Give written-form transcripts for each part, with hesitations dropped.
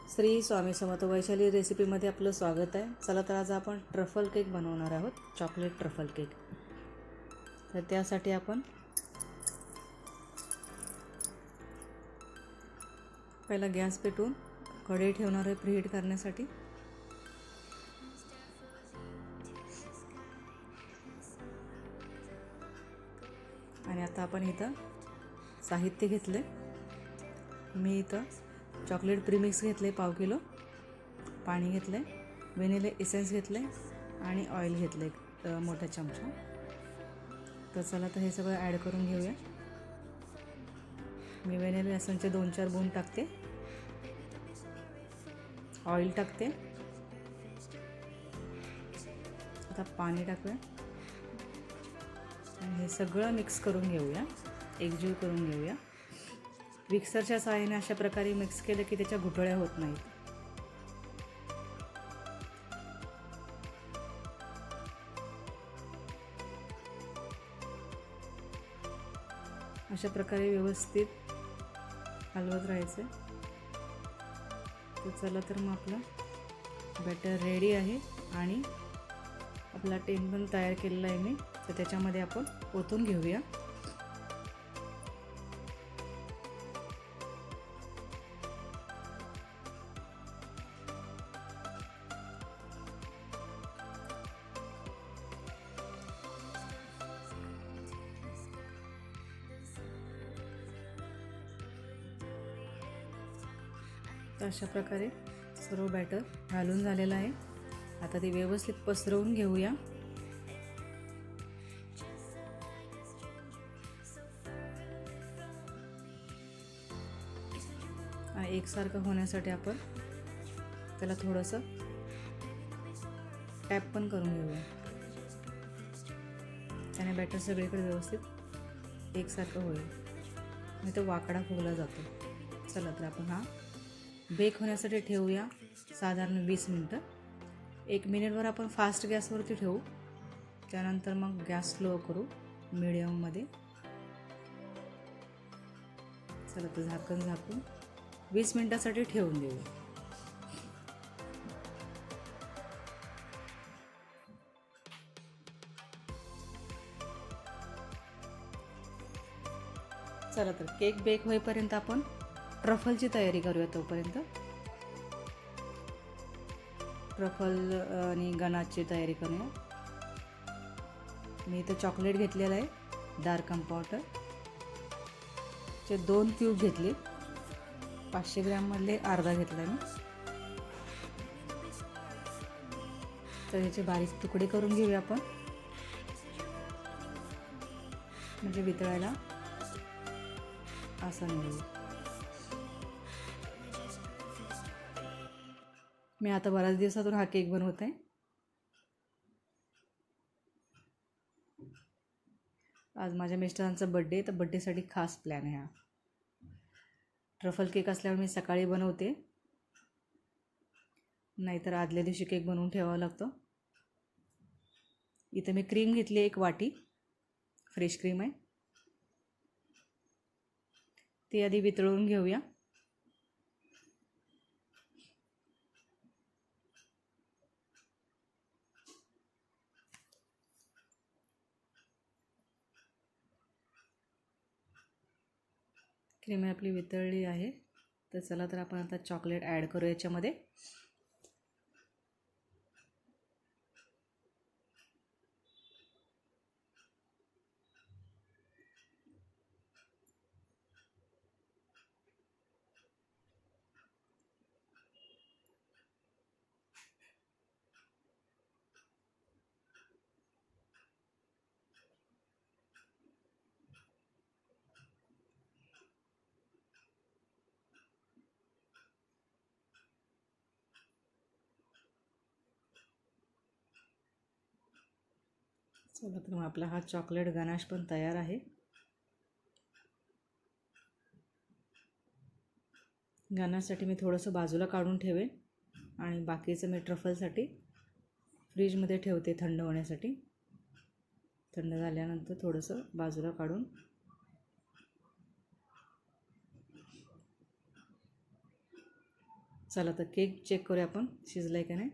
श्री स्वामी समर्थ वैशाली रेसिपीमध्ये आपलं स्वागत आहे। चला तर आज आपण ट्रफल केक बनवणार आहोत, चॉकलेट ट्रफल केक। तर त्यासाठी आपण पहिला गॅस पेटवून कढई ठेवणार आहे प्रीहीट करण्यासाठी। आणि आता आपण इथं साहित्य घेतले। मी इथं चॉकलेट प्रीमिक्स घेतले पाव किलो, पाणी घेतले, व्हॅनिला एसेन्स घेतले आणि ऑइल घेतले मोठा चमचा। तर चला तर हे सगळं ॲड करून घेऊया। मी व्हॅनिला एसेन्सचे 2-4 बूंद टाकते, ऑइल टाकते, आता पाणी टाकूया आणि हे सगळं मिक्स करून घेऊया, एकजीव करून घेऊया। मिक्सरच्या सहाय्याने अशा प्रकारे मिक्स केलं की त्याच्या गुठळ्या होत नाहीत। अशा प्रकारे व्यवस्थित हलवत राहायचं। तर चला तर मग आपला बॅटर रेडी आहे आणि आपला टेन पण तयार केलेला आहे मी। तर त्याच्यामध्ये आपण ओतून घेऊया। तर अशा प्रकारे सर्व बॅटर घालून झालेलं आहे। आता ते व्यवस्थित पसरवून घेऊया। एकसारखं होण्यासाठी आपण त्याला थोडंसं टॅप पण करून घेऊया, त्याने बॅटर सगळीकडे व्यवस्थित एकसारखं होईल, नाही तर वाकडा फुगला जातो। चला तर आपण हा बेक होण्यासाठी ठेवूया साधारण 20 मिनटं। 1 मिनिटवर आपण फास्ट गॅसवरती ठेवू, त्यानंतर मग गॅस स्लो करू मीडियममध्ये। चला तर झाकण झाकून 20 मिनिटासाठी ठेवून देऊ। चला तर केक बेक होईपर्यंत आपण ट्रफलची तयारी करूया। तोपर्यंत ट्रफल आणि गनाची तयारी करूया। मी इथं चॉकलेट घेतलेलं आहे, डार्क कंपाउंडर चे 2 क्यूब घेतले, 500 ग्रॅम मधले अर्धा घेतला मी। तर याचे बारीक तुकडे करून घेऊया आपण, म्हणजे वितळायला आसान होईल। मी आता बऱ्याच दिवसातून हा केक बनवत आहे। आज माझ्या मिस्टरांचा बर्थडे, तर बर्थडेसाठी खास प्लॅन आहे हा। ट्रफल केक असल्यावर मी सकाळी बनवते, नाहीतर आदल्या दिवशी केक बनवून ठेवावा लागतो। इथे मी क्रीम घेतली 1 वाटी, फ्रेश क्रीम आहे, ती आधी वितळवून घेऊया। क्रीम आपली वितळली आहे। तर चला तर आपण आता चॉकलेट ॲड करू याच्यामध्ये। चला तर मग आपला हा चॉकलेट गनाश पण तयार आहे। गनाशसाठी मी थोडंसं बाजूला काढून ठेवेन आणि बाकीचं मी ट्रफलसाठी फ्रीजमध्ये ठेवते थंड होण्यासाठी। थंड झाल्यानंतर थोडंसं बाजूला काढून चला तर केक चेक करूया आपण शिजलाय का नाही.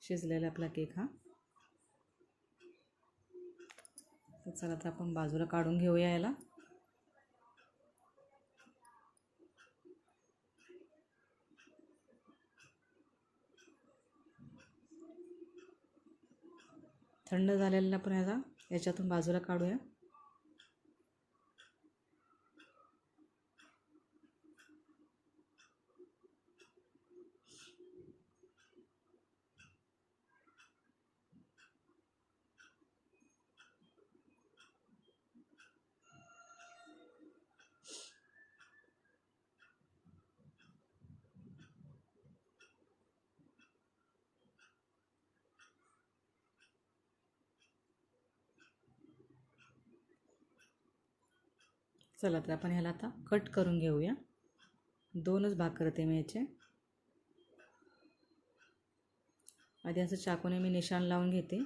शिजलेला आपला केक हा. तर चला तर आपण बाजूला काढून घेऊया याला. थंड झालेला आपण याच्यातून बाजूला काढूया. चला तर आपण ह्याला आता कट करून घेऊया. 2च भाग करते मी याचे. आधी असं चाकूने मी निशाण लावून घेते.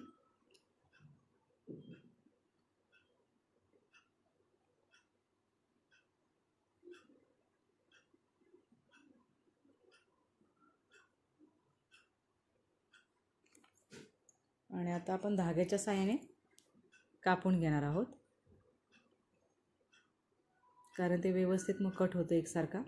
आणि आता आपण धाग्याच्या साहाय्याने कापून घेणार आहोत, कारण ते व्यवस्थित मग कट होतं एकसारखा.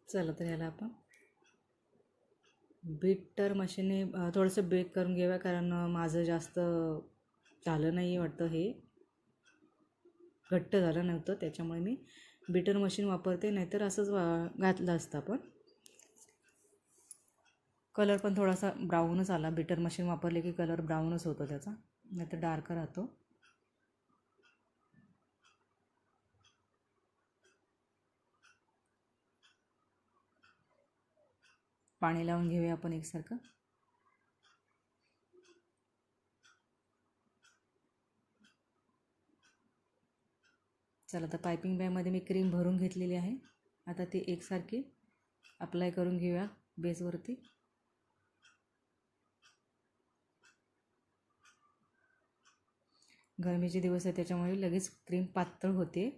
चला तर ह्याला आपण बीटर मशीनने थोडंसं बेक करून घेऊया, कारण माझं जास्त झालं नाही वाटतं, हे घट्ट झालं नव्हतं, त्याच्यामुळे मी बीटर मशीन वापरते. नाहीतर असंच घातलं असतं आपण. कलर पण थोडासा ब्राऊनच आला. बीटर मशीन वापरले की कलर ब्राऊनच होतो त्याचा, नाहीतर डार्क राहतो. पाणी लावून घेऊया आपण एकसारखं. चला तर पायपिंग बॅगमध्ये मी क्रीम भरून घेतलेली आहे. आता ती एकसारखी अप्लाय करून घेऊया बेसवरती. गरमीचे दिवस आहे त्याच्यामुळे लगेच क्रीम पातळ होते.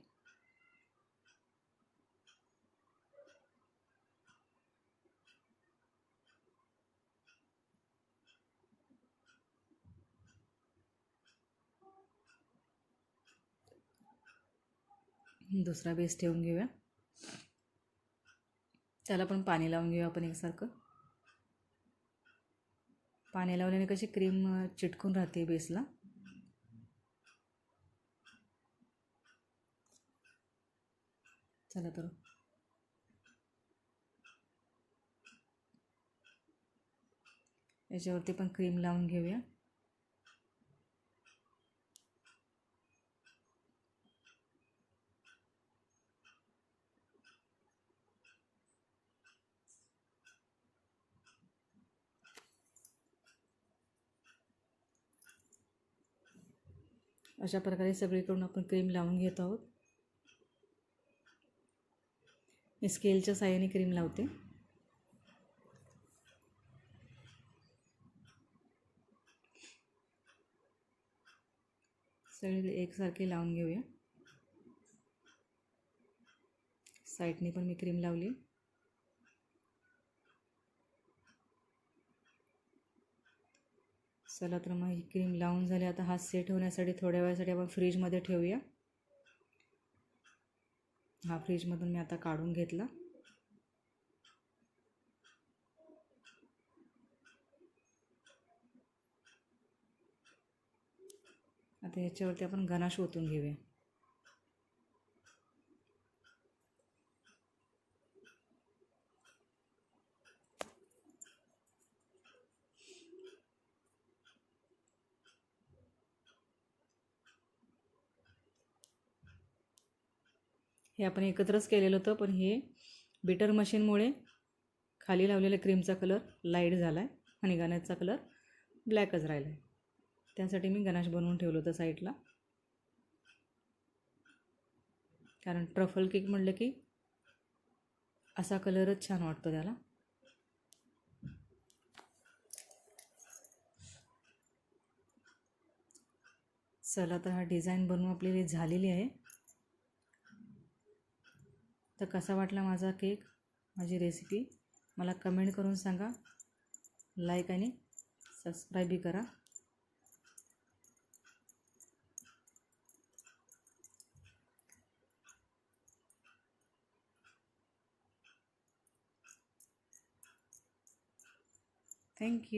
दुसरा बेस ठेवून घेऊया. त्याला पण पाणी लावून घेऊया आपण एकसारखं. पाणी लावल्याने कशी क्रीम चिटकून राहते बेसला. चला तर याच्यावरती पण क्रीम लावून घेऊया. अशा प्रकारे सगळीकडून आपण क्रीम लावून घेत आहोत. मी स्केलच्या साहाय्याने क्रीम लावते. सगळी एकसारखी लावून घेऊया. साईडने पण मी क्रीम लावली. चला तर मग ही क्रीम लावून झाली. आता हा सेट होण्यासाठी थोड्या वेळासाठी आपण फ्रीजमध्ये ठेवूया. हा फ्रीजमधून मी आता काढून घेतला. आता ह्याच्यावरती आपण गनाश ओतून घेऊया. हे आपण एकत्रच केलेलं होतं, पण हे बीटर मशीनमुळे खाली लावलेल्या क्रीमचा कलर लाईट झाला आहे आणि गणाशचा कलर ब्लॅकच राहिला आहे. त्यासाठी मी गणाश बनवून ठेवलं होतं साईडला. कारण ट्रफल केक म्हटलं की असा कलरच छान वाटतो त्याला. चला तर हा डिझाईन बनवून आपली झालेली आहे. तर कसा वाटला माझा केक, माझी रेसिपी मला कमेंट करून सांगा. लाईक आणि सबस्क्राईबही करा. थँक्यू.